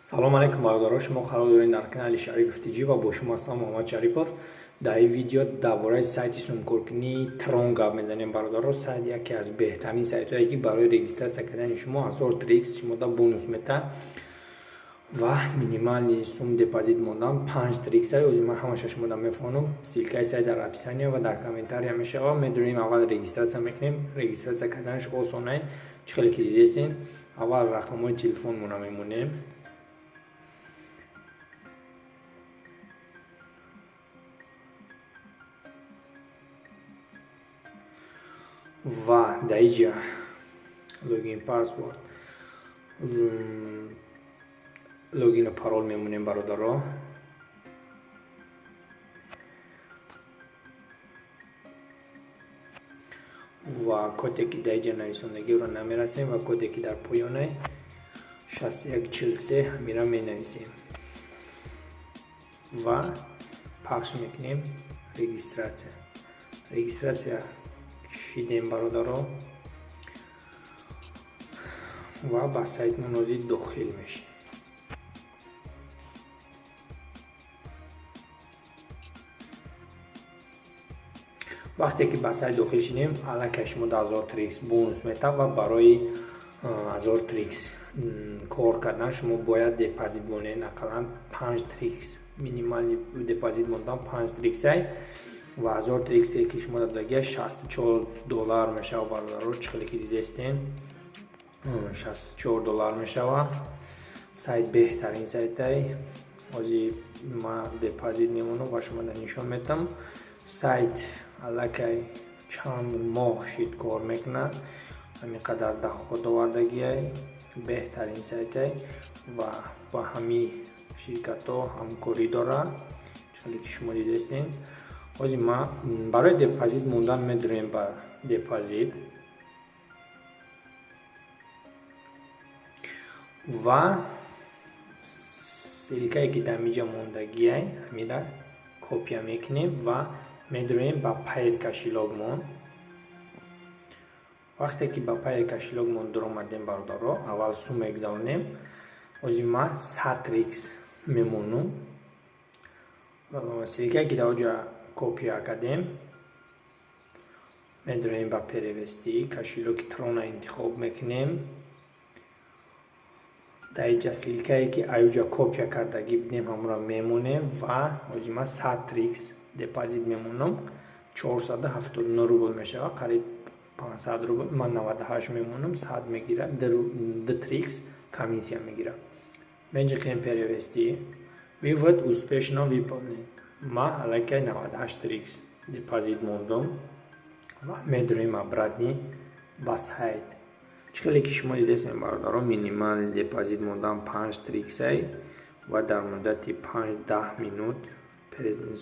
салом алейкум бародаро, шумо қарор доред дар канали Шарипов TG ва бо шумо ҳастам Муҳаммад Шарипов. Дар ин видео дар бораи сайти сумкоркунии Tron гап мезанем бародаро. Сайт яке аз беҳтарин сайтҳое ки барои регистратсия кардани шумо 1000 трикс шумода бонус мета ва минимали сум депозит мондан 5 триксай. Ози ман ҳамаша шумода мефонам. Силкаи сайт дар описания ва дар комментария мешава. Медонем аввал регистратсия мекунем. Регистратсия карданаш осонае. Чӣ хеле ки дидесин, аввал рақамҳои телефонмона мемонем. Ва дар инҷа логин паспорт, логину парол мемонем бародаро. Ва коде ки дар инҷа нависондагиро намерасем ва коде ки дар поёне 6143 ҳамира менависем ва пахш мекунем. Регистратсия шидем бародаро ва ба сайт мунозир дохил мешем. вақте ки ба сайт дохил шидем, аллакай шумо 1000 трикс бонус мета ва барои 1000 трикс кор кардан шумо бояд депозит монед ақаллан 5 трикс. Минимали депозит мондан 5 триксай ва 1000 триксе ки шумо дадагия $64 мешава бародаро. Чӣ хеле ки дидестем $64 мешава. Сайт беҳтарин сайтае. ҳозир ман депозит мемонам ва шумода нишон метам. сайт аллакай чанд моҳ шид кор мекунад. ҳамин қадар даход овардагиай. беҳтарин сайтае ва ба ҳамин ширкатҳо ҳамкорӣ дорад. чӣ хеле ки шумо дидестем. ҳозир ман барои депозит мондан медурем ба депозит ва силкае ки дар инҷа мондагиай ҳамира копия мекунем ва медурем ба пайр кашилогмон. вақте ки ба пайр кашилогмон дуромадем бародаро, аввал сум мегзавонем. ҳозир ман 100 трикс мемонам. силкае ки дар оҷа копия кардем медурем ба перевести. кашилоки Tron интихоб мекунем. дар инҷа силкае ки аюҷа копия кардагӣ бидем ҳамро мемонем ва ҳозир ман 100 трикс депозит мемонам. 479 рубл мешава, қариб 500 рубл. ман 98 мемонам. 100 мегира, 2 трикс комиссия мегира. менҷақем перевести. вывод успешно выполнен. ман аллакай 98 трикс депозит мондам ва медурем обратно ба сайт. чӣ хеле ки шумо дидесем бародаро, минимал депозит мондан 5 триксай ва дар муддати 5-10 минут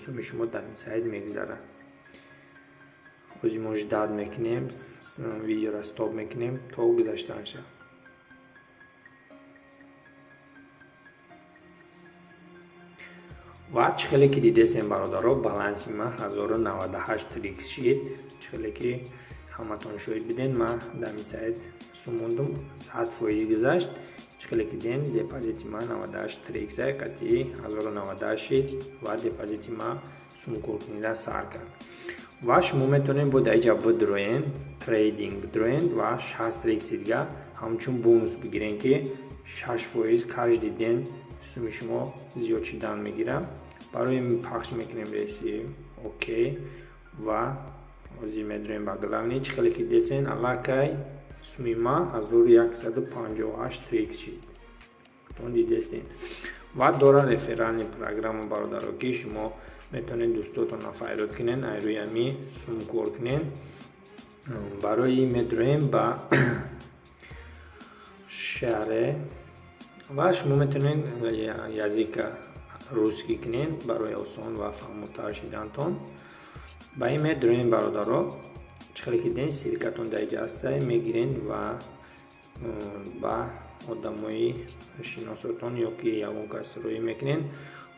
суми шумо дар сайт мегзарад. ҳозир мо ждат мекунем, видеоро стоп мекунем то гузаштан шавад. ва чӣ хеле ки дидесем бародаро, баланси ман 1098 трикс шид. чӣ хеле ки ҳаматон шоҳид биден, ман дар ин сайт сум мондам 100% гузашт. чӣ хеле ки дидем депозити ман 98 триксай, қатъи 1098 шид ва депозити ман сумкоркунида сар кард. ва шумо метавонед бо дар инҷа бидроен, трейдинг бидроен ва 60 трикси дига ҳамчун бонус бигирен ки 6% каждый ден суми шумо зиёд шидан мегирад. барои пахш мекунем реси окей ва ҳозир медурем ба главни. чӣ хеле ки дидесен аллакай суми ман 1158 трикс шид. тон дидестен. ва дора реферални программа бародаро ки шумо метавонед дӯстотонро файрод кунен, ай рӯи ҳамин сум кор кунен. барои медурем ба шаҳре ва шумо метавонед язика русский кунен барои осон ва фаҳмотар шидантон. ба ин медурем бародаро. чӣ хеле ки ден силкатон дар инҷа ҳастай мегирен ва ба одамои шиносотон ё ки ягон кас рӯӣ мекунен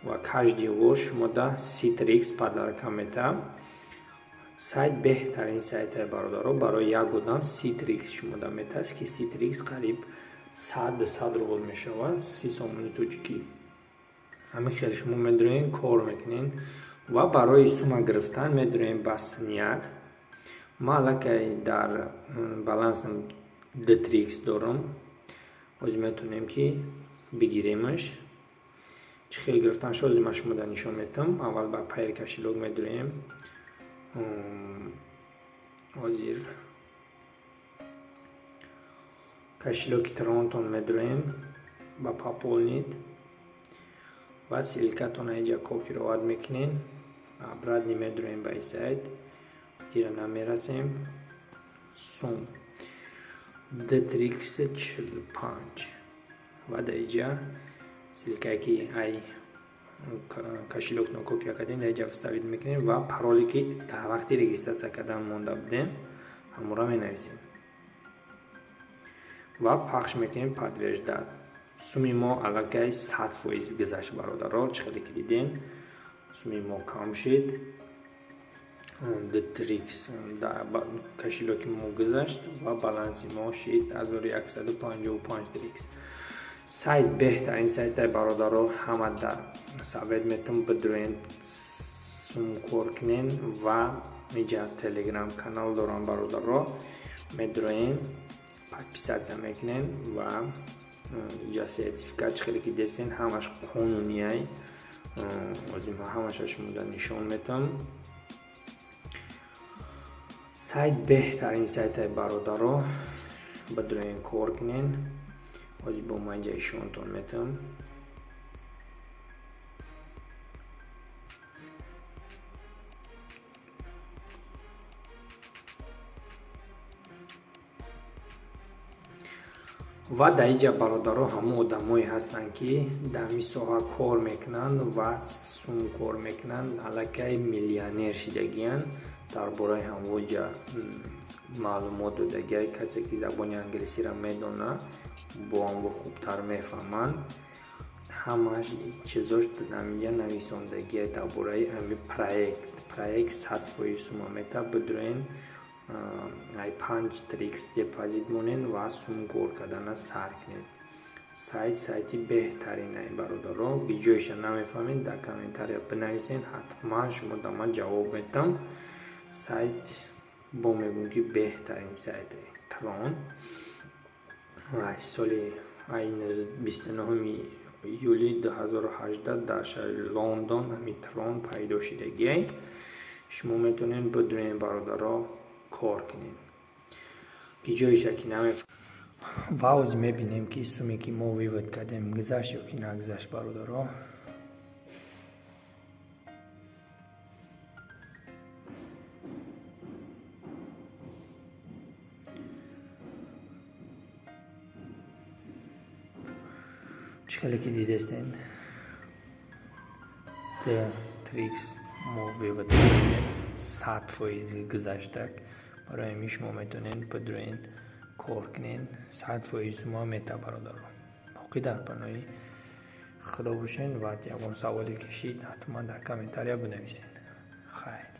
ва каждый вош шумода 30 трикс падарка мета. сайт беҳтарин сайтае бародаро. барои як одам 30 трикс шумода метааст ки 30 трикс қариб 100 рубл мешавад 30 сомони тоҷикӣ. Ҳамин хел шумо медурем кор мекунем ва барои сума гирифтан медурем ба ният. Ман аллакай дар балансам D3X дорам. оз метавонем ки бигиремаш. чӣ хел гирифтан шуд ма шумода нишон метам. аввал ба пайри кашилок медурем. ҳозир кашилоки тронтон медурем ба пополнит ва силкатон айҷа копироват мекунем. обратно медурем ба ин сайт. ира намерасем. сум D3X 45 ва даиҷа силкае ки ай кашилокно копия кардем даиҷа вставид мекунем ва пароле ки дар вақти регистратсия кардан монда будем ҳамора менависем ва пахш мекунем подтверждат. суми мо аллакай 100% гузашт бародаро. чӣ хеле ки дидем суми мо кам шид. D3X кашилоки мо гузашт ва баланси мо шид 1155 DRX. сайт беҳтарин сайтай бародаро. ҳама дар совет метам бидурен сум кор кунен ва иҷа телеграм канал дорам бародаро. медурен подписатсия мекунен ва иҷа сертификат чӣ хеле ки дестен ҳамаш қонунияй. озим ҳамаша шумода нишон метам. сайт беҳтарин сайтай бародаро. бидурен кор кунен. озим бо ма иҷа ишонтон метам. ва дар иҷа бародаро ҳамон одамое ҳастанд ки дар ин соҳа кор мекунанд ва сум кор мекунанд аллакай миллионер шидагиянд. дар бораи ҳамво иҷа маълумот додагияй. касе ки забони англисиро медонад бо ҳамво хубтар мефаҳманд. ҳамаш чизош намиҷа нависондагияй дар бораи ҳамин проект 100% сума мета. бидурен ай 5 DRX депозит монен ва сум кор кардана сар кунед. сайти беҳтаринай бародаро. биҷоиша намефаҳмед дар комментария бинависен. ҳатман шумо да ман ҷавоб медам. сайт бо мегӯм ки беҳтарин сайтай. трон соли 29 июли 2018 дар шаҳри лондон ҳамин трон пайдо шидагияй. шумо метавонед бидурен бародаро кор кунед. биҷоиша ки намефаҳмед ва ҳозир мебинем ки суме ки мо вивод кардем гузашт ё ки нагузашт бародаро. чӣ хеле ки дидестен D3X мо вивод кардем 100% гузаштак. барои ҳамин шумо метавонед бидурен кор кунед. 100% сума мета бародаро. боқӣ дар паноҳи худо бошед ва ягон саволе кашид ҳатман дар комментария бинависед. хайр.